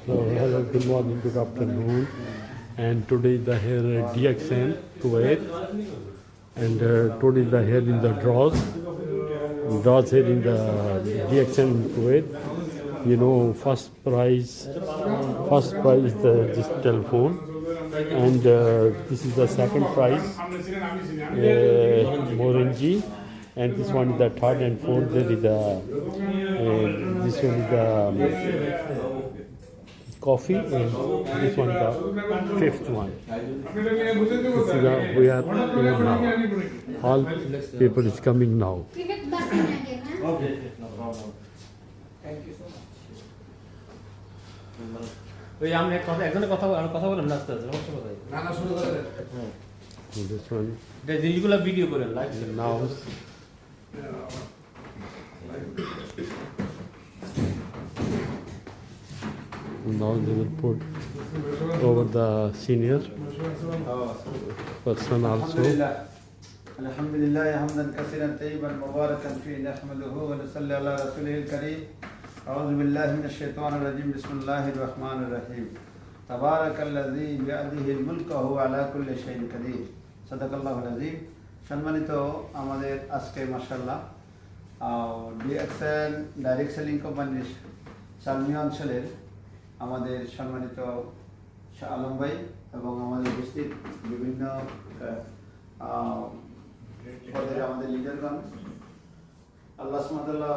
So hello, good morning, good afternoon, and today the here DXN Kuwait, and today the here in the draws here in the DXN Kuwait. You know, first prize is this telephone, and this is the second prize, Morangi, and this one is the third and fourth. There is the this one is the coffee, and this one the fifth one. This is we are here now. All people is coming now. Pivot button again, huh? Okay, no problem. Thank you so much. ওই আমরা একজনের কথা বলেন না আস্তে আস্তে সমস্যা কোথায় না না শুরু করে This one যেগুলো ভিডিও করেন live now. Now they will put over the senior person also. الحمد لله حمدا كثيرا طيبا مباركا فيه نحمده ونصلي على رسوله الكريم. أعوذ بالله من الشيطان الرجيم. بسم الله الرحمن الرحيم. تبارك الذي بيده الملك وهو على كل شيء قدير. صدق الله العظيم. সম্মানিত আমাদের আজকে মাশাআল্লাহ ডিএক্সএল ডাইরেক্ট সেলিং কোম্পানির সালমি অঞ্চলের আমাদের সম্মানিত আলম ভাই এবং আমাদের উপস্থিত বিভিন্ন পদের আমাদের লিডারগণ আল্লাহ সুবহানাহু ওয়া তাআলা